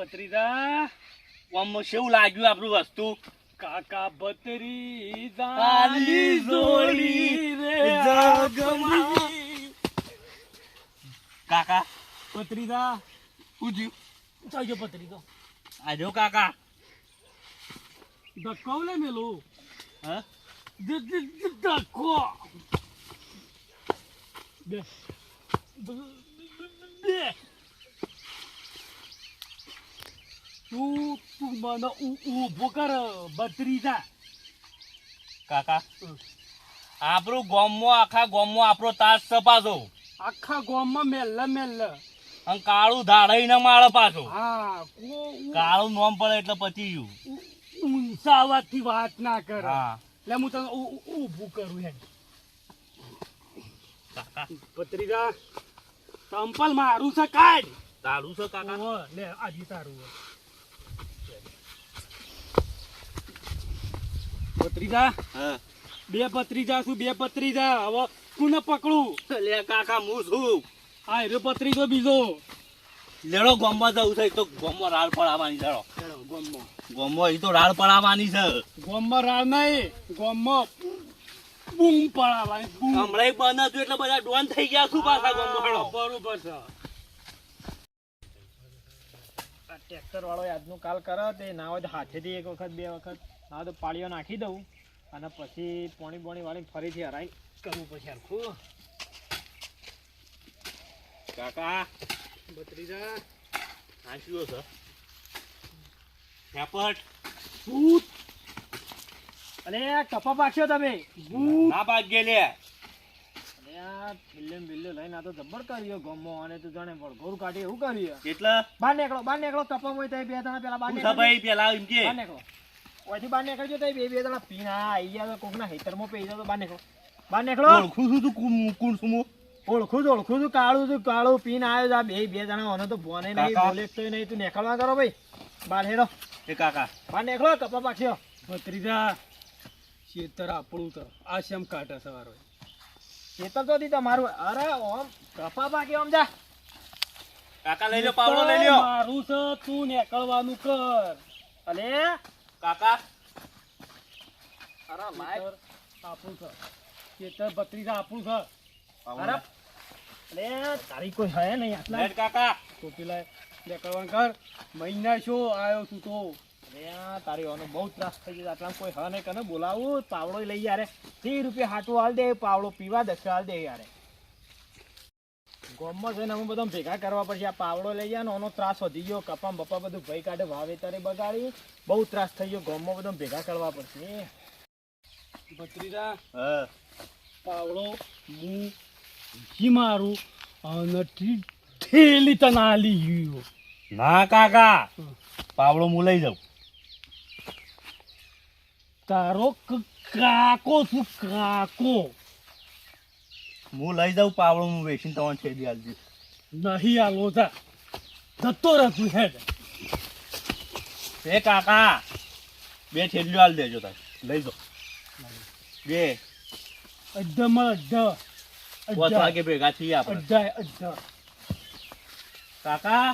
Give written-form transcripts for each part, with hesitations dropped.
ભત્રીજા આમ કેવું લાગ્યું આપણું વસ્તુ કાકા ભત્રીજા આલી જોડી રે જગમગી. કાકા ભત્રીજા ઉજ્યું ચાલજો ભત્રીજો આજો કાકા ધક્કો લે મેલું હા ધક્કો બે બે તું મને ઊભો કર ભત્રીજા કાકા આપણું ગામમાં આખા ગામમાં આપણો તાસ છે પાછો આખા ગામમાં મેલ્લ અને કાળું ધાડાઈને માળે પાછો હા કાળું નોમ પડે એટલે પતી ગયું ઊંચા અવાજથી વાત ના કર હા એટલે હું તને ઊભું કરું એમ કાકા ભત્રીજા સંપલ મારું છે કાઢ તારું છે કાકા ઓહો, લે આજી તારું હે. ભત્રીજા હા બે ભત્રીજા છું બે ભત્રીજા હવે કોને પકડું લે કાકા હું છું આ રે ભત્રીજો બીજો લેડો ગામમાં જવું છે તો ગામમાં રાડ પડાવવાની છે ગામમાં તો રાડ પડાવવાની છે ગોમમાં રાવ નહીં ગોમમાં બૂમ પડાવવાની બૂમ હમણાં બને હતું એટલે બધા ડોન થઈ ગયા શું પાછા ગામમાં હેડો. બરોબર છે આ ટ્રેક્ટર વાળો આજનું કાલ કરે તે ના હોય તો હાથેથી એક વખત બે વખત ના તો પાળીઓ નાખી દઉં અને પછી પોણી બોણી વાળી ફરીથી હરાઈ કરવું પછી હરખું કાકા ભત્રીજા હાંસ્યો છે ઝાપટ ભૂત અરે કપા પાક્યો તમે ભૂત ના ભાગ્ય લે અરે આ બિલ્લે બિલ્લે લઈને આ તો જબ્બર કર્યો ગમો અને તું જાણે વળઘોર કાઢી એવું કર્યું એટલે બહાર નીકળો કપા હોય તો બે જણા પેલા બહાર હું નીકળો ભાઈ પેલા એમ કે બહાર નીકળો ઓયથી બહાર નીકળજો તો બે જણા પીના આઈ ગયા તો કોકના હેતરમાં પી જાવ તો બહાર નીકળો ઓળખું છું તું કોણ છું હું? ઓળખું છું કાળું પીને આવ્યો આ બે જણા ઓનો તો ભોને નહીં કાકા. બોલે તો નહીં તું નીકળવા કરો ભાઈ બહાર હેરો એ કાકા બહાર નીકળો કપા પાક્યો ભત્રીજા ખેતર આપણું તો આ શેમ કાઢે સવારો ખેતર તો દી તમારું અરે ઓમ કપા પાક્યો આમ જા કાકા લઈ લો પાવડો લઈ લ્યો મારું છે તું નીકળવાનું કર અલે કાકા અરે લાય ખેતર આપણું છે ખેતર ભત્રીજા આપણું છે અરે અલે તારી કોઈ હે નહીં આટલા લેટ કાકા તો પેલા નીકળવાનું કર મહિના શું આવ્યો તું તો અરે આ તારી ઓનો બહુ ત્રાસ થઈ ગયો આટલા કોઈ હે નહીં કને બોલાવું પાવડો લઈ યારે 30 રૂપિયા હાટું હાલ દે પાવડો પીવા 10 હાલ દે યારે ગોમમાં જઈને અમે બધા ભેગા કરવા પડશે આ પાવડો લઈ જાય ને ઓનો ત્રાસ વધી ગયો કપા બપા બધું ભાઈ કાઢે વાવેતરે બગાડી બહુ ત્રાસ થઈ ગયો ગોમમાં બધા ભેગા કરવા પડશે ભત્રીજા હા પાવડો હું જી મારું અને ઠેલી તને આલી ગયો ના કાકા પાવડો હું લઈ જાઉં તારો કાકો છું કાકો હું લઈ જાઉં પાવડો હું વેચીને તમારે છેડી આલજે નહીં આલો તા જતો રહે તું હેડ એ કાકા બે છેલ્લીઓ આલ દેજો તાર લઈ જાઓ બે અડધા માં અડધા 5 વાગે ભેગા થઈએ આપણે અડધા કાકા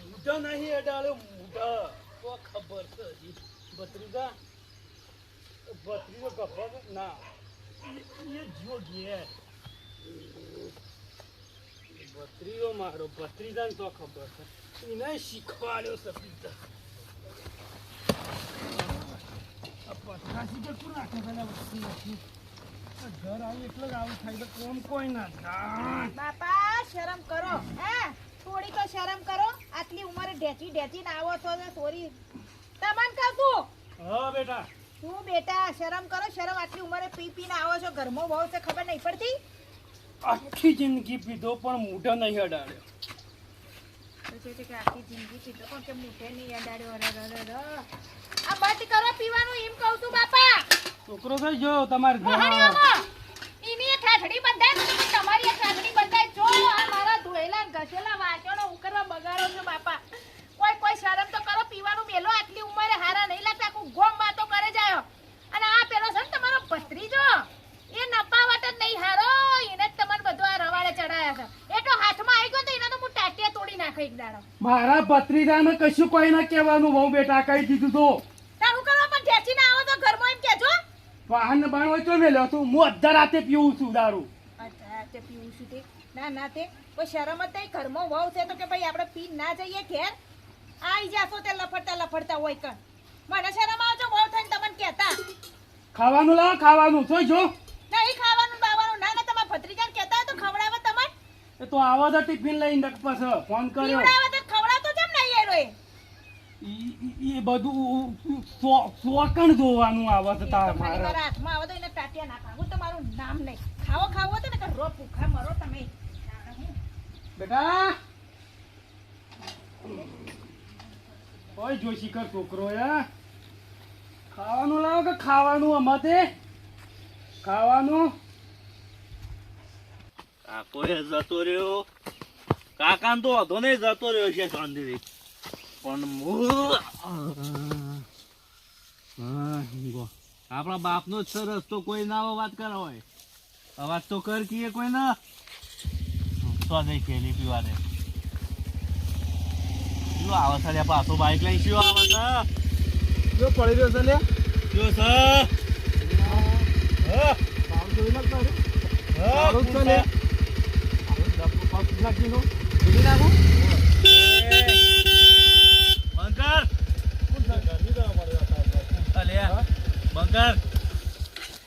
મોઢા નહીં અડાડ્યો મોઢા તો ખબર છે હજી. ભત્રીજા ખબર ના એ જો ઘેર ભત્રીજો મારો ભત્રીજાને તો ખબર છે એને શીખવાડ્યો છે પિતા આ પથરાસી તો શું નાખે પેલા વસ્તુ નથી આ ઘર આવી એટલે જ આવું થાય તો કોમ કોઈ ના થાય બાપા શરમ કરો હે થોડી તો શરમ કરો આટલી ઉંમરે ઢેચી ને આવો છો ને સોરી તમન કહું તું હા બેટા તું બેટા શરમ કરો શરમ આટલી ઉંમરે પી ને આવો છો ઘરમાં બહુ છે ખબર નહીં પડતી આખી જિંદગી પીધો પણ મોઢા નહીં અડાડ્યો તો છે કે આખી જિંદગી પીધો પણ કે મુઠે નહીં અડાડ્યો આ બંધ કરો પીવાનું એમ કહું તું બાપા છોકરો થઈ ગયો તમારે મહાણીઓમાં ઈની એ ઠાઠડી બંધાય તમારી એ ઠાઠડી બંધાય જો આ મારા ધોયેલા ઘસેલા વાસણો ઉકરવા બગાડો છો બાપા કોઈ શરમ તો કરો પીવાનું મેલો આટલી ઉંમરે હારા નહીં લાગતા આખું ગોમ વાતો કરે છે નાખો એક દાડો મારા ભત્રીજાને કશું કોઈ ના કહેવાનું વહુ બેટા કહી દીધું તો તારું કરવા પણ ઠેચીને આવો તો ઘરમાં એમ કહેજો વાહન બાણ હોય તો મેલ્યો તું હું અડધા રાતે પીવું છું દારૂ અચ્છા તે પીવું છું તે ના તે કોઈ શરમ જ નહીં ઘરમાં વહુ છે તો કે ભાઈ આપણે પી ના જઈએ ઘેર આઈ જાશો તે લફડતા હોય કણ મને શરમ આવજો વહુ થઈને તમને કહેતા ખાવાનું લાવો ખાવાનું જોઈ જો નહીં ખાવાનું બાવાનું ના તમારા ભત્રીજાને કહેતા હોય તો ખવડાવે તમને એ તો આવો તો ટિફિન લઈને પછી ફોન કર્યો પીવડાવે તો ખવડાવતો કેમ નહીં એરો એ એ બધું સોકણ જોવાનું આવે છે તાર મારા મારે હાથમાં આવે તો એને ટાટિયા ના ખાવું તમારું નામ નહીં ખાવો તો ને કે રો ભૂખા મરો તમે બેટા ઓય જોશી કર છોકરો યા ખાવાનું લાવો કે ખાવાનું અમાતે ખાવાનું કાકો એ જતો રહ્યો કાકાને તો વધો નહીં જતો રહ્યો છે શાંતિથી પણ આપણા બાપનો જ છે રસ્તો કોઈ ના વાત કરે હોય અવાજ તો કર કીએ કોઈ ના તો નહીં ખેલી પીવા દે શું આવે છે પાછો બાઈક લઈ શું આવે છે જો પડી રહ્યો છે લે શું છે સારું જોઈ નાખ તારું સારું જ છે લે નાખી નો ભૂલી નાખું બંકર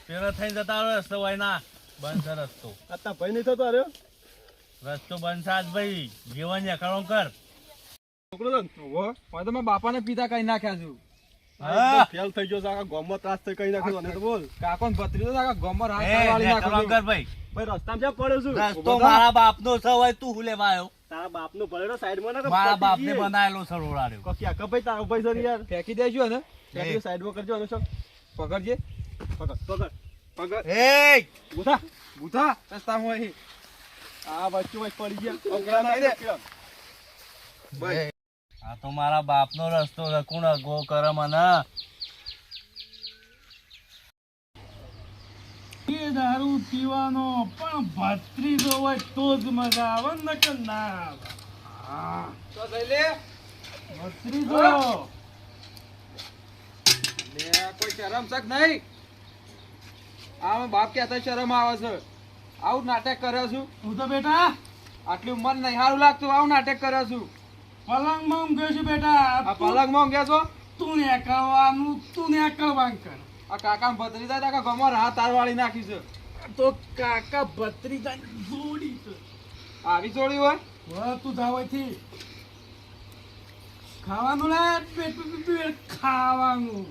પેલો થઈને જતા રસ્તો હોય ના બંધ છે રસ્તો અત્યારે ભાઈ નહીં થતો અરે રસ્તો બંધ સાત ભાઈ જીવન યકાળો કર છોકરો તો મેં બાપાને પિતા કઈ નાખ્યા છું હા. ફેલ થઈ ગયો છે આખા ગામમાં ત્રાસ થઈ કઈ નાખ્યો અને તો બોલ કાકો ને ભત્રીજો આખા ગામમાં રાત એ વાળી યકાળો નાખ્યો કર ભાઈ ભાઈ રસ્તામાં જ્યાં પડ્યો છું રસ્તો મારા બાપનો છે હોય તું હું લેવા આવ્યો તારા બાપનો પડેલો સાઈડમાં ના મારા બાપને બનાવેલો છે રોડાડ્યો કોકી આખા ભાઈ તારો ભાઈ છે યાર ફેંકી દેજો ને ફેંકી સાઈડમાં કરજો અને શું પકડજે પકડ એ બુધા રસ્તામાં અહીં આ વચ્ચે વચ્ચે પડી ગયા ઓગળા નાખી દે ભાઈ આ તો મારા બાપનો રસ્તો છે કોણ અગો કરે મને એ દારૂ પીવાનો પણ ભત્રીજો હોય તો જ મજા આવે ને કે ના આવે હા તો થઈ લે ભત્રીજો લે કોઈ શરમ શક નહીં આ બાપ કહેતા શરમ આવે છે આવું નાટક કર્યો છું તું તો બેટા આટલી ઉંમર નહીં સારું લાગતું આવું નાટક કર્યો છું પલંગમાં ઊંઘે છે બેટા આ પલંગમાં ઊંઘ્યા છો તું ને કરવાનું તું ને કરવાનું કર આ કાકા ભત્રીજા કાકા ગમર હાથ તાર વાળી નાખી છે તો કાકા ભત્રીજા જોડી છે આવી જોડી હોય હવે તું ધાવાથી ખાવાનું લે પેટ ખાવાનું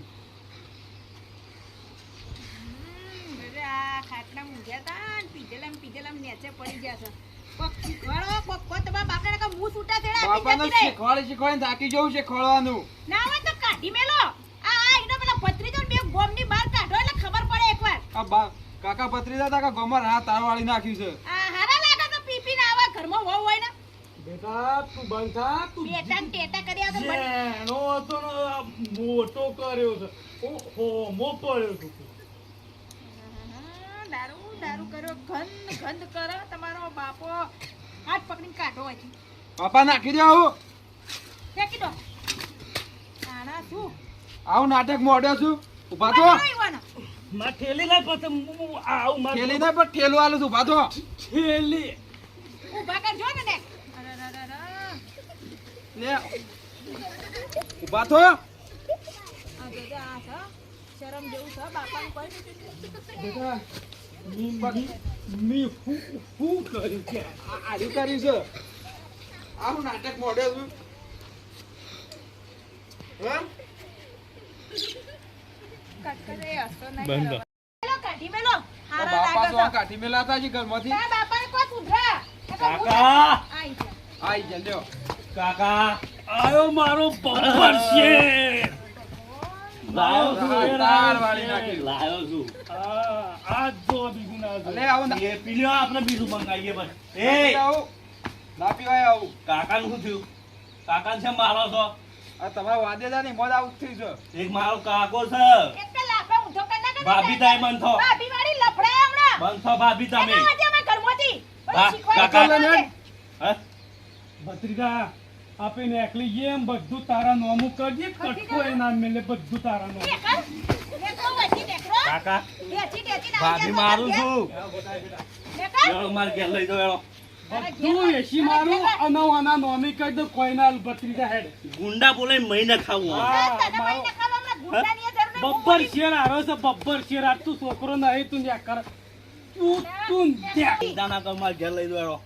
આ ખાટલા મૂંઝ્યા તા ને પીજેલામ નેચે પડી ગયા છે કોક શીખવાડો કોક તમારા બાપને કા મું છૂટા છેડા બાપાને શીખવાડીને થાકી જવું છે ખોળવાનું ના હોય તો કાઢી મેલો આ એનો પેલા ભત્રીજો બે ગોમની બહાર કાઢો એટલે ખબર પડે એકવાર આ કાકા ભત્રીજા કાકા ગમર હાથ તાર વાળી નાખી છે આ હારા લાગે તો પીપીને આવા ઘરમાં વહુ હોય ને બેટા તું બંધ થા તું બેટા ને ટેટા કર્યા તો જેનો હતો ને આ મોટો કર્યો છે ઓહો મોટો કર્યો છે દારૂ કર્યો ગંધ કરો તમારો બાપો હાથ પકડીને કાઢો હોય બાપા નાખી દે આવું ફેંકી દો આના શું આવું નાટક મોડ્યો છું ઉભા તો માં ઠેલી લાય પછી આવું માં ઠેલી ના પણ ઠેલું આલું છું ઉભા તો ઠેલી ઊભા કરજો ને લે ઉભા તો આ જોજે આ છે શરમ જેવું છે બાપાનું કોઈ બેટા મી હું કર્યું છે આર્યું કર્યું છે આવું નાટક મોડ્યો છું હા કટકરે હસો નહીં મેલો કાઢી મેલો હારા બાપા લાગે તો આ કાઠી મેલાતા છે ઘરમાંથી તારા બાપાને કોઈ સુધરા કાકા આઈ જા આઈ જા લ્યો કાકા આયો મારો બમ્પર છે લાયો તાર વાળી નાખી લાયો છું આ જો બીજું ના જો. અલે આવું એ પીલ્યો આપણે બીજું મંગાવીએ બસ એ આવું ના પીવાય આવું કાકાનું શું થયું કાકાને છે મારો છો આ તમારા વાદેદા ની મોજ આવું જ થઈ છે એક મારો કાકો છે એટલે લાફે ઊંધો કર નાખે ભાભી તાઈ બંધો ભાભી વાળી લફડાય હમણાં બંધો ભાભી તમે એના આજે અમે ઘરમાંથી બધું હા, શીખવાડી કાકા દેવાનું છે. હે ભત્રીજા આપીને એકલી એમ બધું તારા નોમું કરજે કટકો એ નામ મેલે બધું તારા નોમું કાકા ભાભી મારું છું મારે ઘેર લઈ જાઓ બધું એસી મારું અનવાના નોમી કહી દો કોઈના ભત્રીજા હેડ ગુંડા બોલે મહિને ખાવું બબ્બર શેર આરો છે બબ્બર શેર આ તું છોકરો નહીં તું ન્યા કર તું ત્યાં દાના કર મારે ઘેર લઈ જાઓ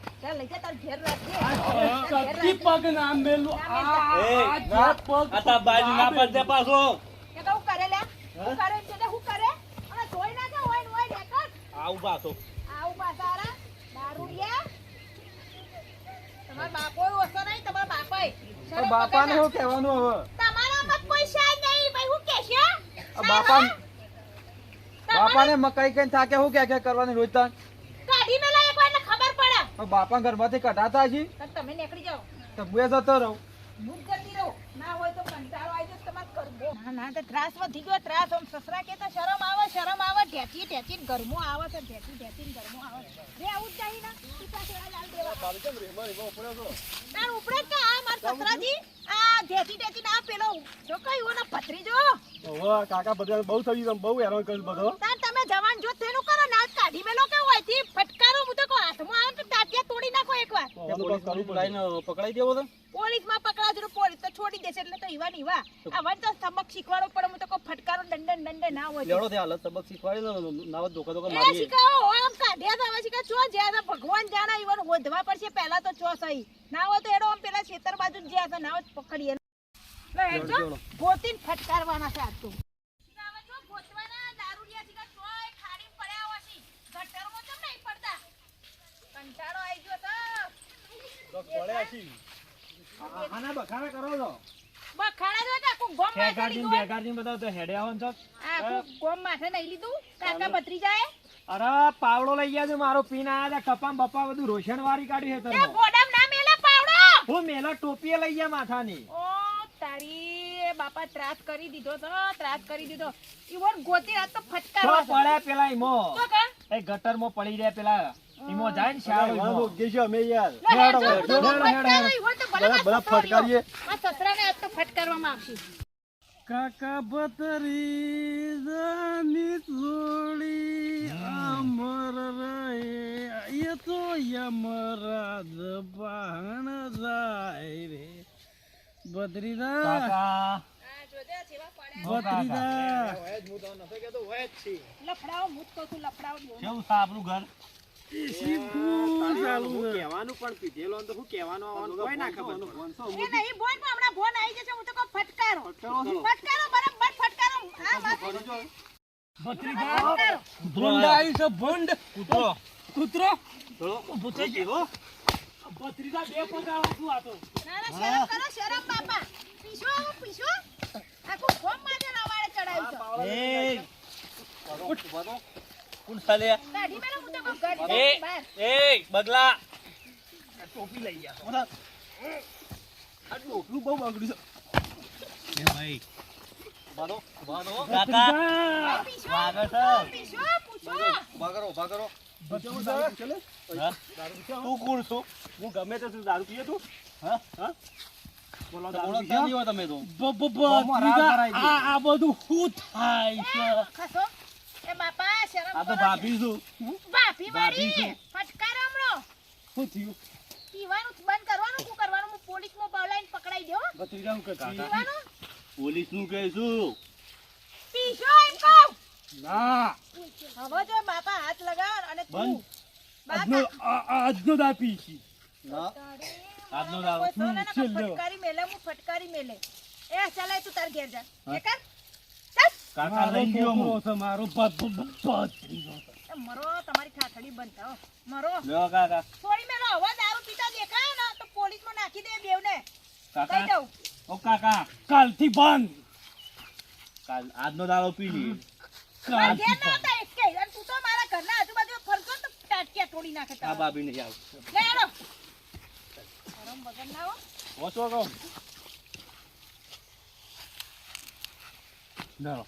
કતી પગ નામ મેલું આ પગ આ તા બાઈ ના પડે પાછો આવું પાછો બાપાને શું કહેવાનું હવે બાપાને મકાઈ કઈ થાકે શું કે કરવાની રોજ તાર બાપા ઘરમાંથી કઢાતા છી તમે નીકળી જાઓ તો હું જતો રહું મુક જતી રહો ના હોય તો કંટાળો આવી જશે તમારે કરવો ના તો ત્રાસ વધી ગયો ત્રાસ આમ સસરા કે તો શરમ આવે ઢેચી ઘરમો આવે છે ઢેચી ઘરમો આવે રે આવું જ જાય ના ટીપા થોડા લાલ દેવા તાર ઉપડે કે આ માર સસરાજી આ ઢેચી ના પેલો જો કઈ ઓના ભત્રીજો કાકા બધા બહુ થઈ ગયું બહુ હેરાન કર્યું બધો તાર તમે જવાન જો તેનું કરો ના કાઢી મેલો કે હોય થી ફટકારો હું તો કો હાથમાં આવે તો તાટિયા તોડી નાખો એકવાર પકડાઈ દેવો તો પોલીસ માં પકડાજો પોલીસ તો છોડી દેશે એટલે તો ઈવા નીવા આ વન તો સબક શીખવાડો પડે હું તો કો ફટકારો દંડે ના હોય લેડો તે હાલત સબક શીખવાડી લો નાવ ધોકા ધોકા એ મારી શીખાવો આમ કાઢ્યા તો હવે શીખા ચો જ્યાં ભગવાન જાણે ઈવન હોધવા પડશે પહેલા તો ચો સહી ના હોય તો એડો આમ પેલા ખેતર બાજુ જ જ્યાં ના હોય પકડીએ લે હેડજો ગોતીન ફટકારવાના છે આ તો હવે જો ગોતવાના દારૂડિયા શીખા ચોય ખાડી પડ્યા હોસી ગટરમાં તો નહીં પડતા કંટાળો આવી ગયો તો પડ્યા છી આના બખાડા કરો છો બખાડા જો કાકુ ગોમ માં બેગાડીને બધા તો હેડે આવન છો આ ગોમ માં નહીં લીધું કાકા ભત્રીજાએ અરે પાવડો લઈ ગયા છે મારો પીન આયા હતા કપામ બપા બધું રોશન વાળી કાઢી છે એ તરમો ગોડામ ના મેલે પાવડો હું મેલા ટોપીએ લઈ ગયા માથાની ઓ તારી બાપા ત્રાસ કરી દીધો ઈવન ગોતી રાત તો તો ફટકારવા છે. પડ્યા પેલા ઈમો તો કા એ ગટરમાં પડી રહ્યા પેલા ઈમો જાય ને શાળો ઈમો અમે યાર લે હેડો, હેડો, ફટકારો, ઈવન તો ભલે બધા મારો છોકરો ફટકારીએ. રહ્યો. આ સસરાને આજ તો ફટકારવામાં આવશે કાકા ભત્રીજાની જોડી અમર રહે એ તો યમરાજ બહાણ જાય રે ભત્રીજા કાકા આ જોજે જેવા પડ્યા ભત્રીજા લફડાઓ મૂત કહું છું, લફડાઓ બોલ. કેવું છે આપણું ઘર એસી ફૂલ ચાલુ છે. કહેવાનું પણ પીધેલો તો હું કહેવાનું આવવાનું કોઈ ના ખબર એ નહીં બોલ પણ હમણાં ફોન આવી જશે હું તો કહું ફટકારો બરાબર ફટકારો આ વાત ભત્રીજા ફટકારો. ભૂંડ આવી છે ભૂંડ કૂતરો કૂતરો થોડો ભૂતે ગયો ભત્રીજા બે પગાવા તું આ તો ના ના શરમ કરો શરમ બાપા પીશો આખું ફોમ માટે રવાડે ચડાવ્યું છે કોણ ચાલે કાઢી મેલો હું તો કહું કાઢી એ મેલો બહાર. એ બગલા ટોપી લઈ ગયા આ ટોપલું બહુ બગડ્યું છે એ ભાઈ બાદો કાકા પીશો સ્વાગત છે. પીશો પૂછો ઉભા કરો હા? તું કોણ છો હું ગમે તે તું દારૂ પીએ તું હા હા બોલો ઓળખતા નહીં હોય તમે તો ભત્રીજા આ બધું શું થાય છે ખસો એ બાપા શરમ આ તો કરો. ભાભી છું ભાભી ભાભી મારી ફટકાર હમણો શું થયું પીવાનું બંધ કરવાનું શું કરવાનું હું પોલીસમાં બોલાવીને પકડાઈ દો ભત્રીજા હું કરતી પીવાનું પોલીસ નું કહીશું પીશો એમ કહું ના હવે જો બાપા હાથ લગાવ અને તું બંધ. આજનો દા પીશી આજનો દારૂ. ફટકારી મેલે એ ચાલે તું તાર ઘેર જા હા. એ કર ચાલ. કાકા લઈ ગયો હું છે મારો ભત્રીજો એ મરો તમારી ઠાઠડી બંધ થાઓ મરો લ્યો કાકા થોડી મેલો હવે દારૂ પીતા દેખાય ને તો પોલીસમાં નાખી દે બેવને કહી કાકા દઉં ઓ કાકા કાલથી બંધ કાલ આજનો દારૂ પી લઈએ મારા ઘેર ના હતા એકે અને તું તો મારા ઘરના આજુબાજુ ફરતો તો ટાટિયા તોડી નાખે આ તારા. ભાભી નહીં આવું લે હેડો ગરમ વગર ના હો. ઓછો કહો ધરો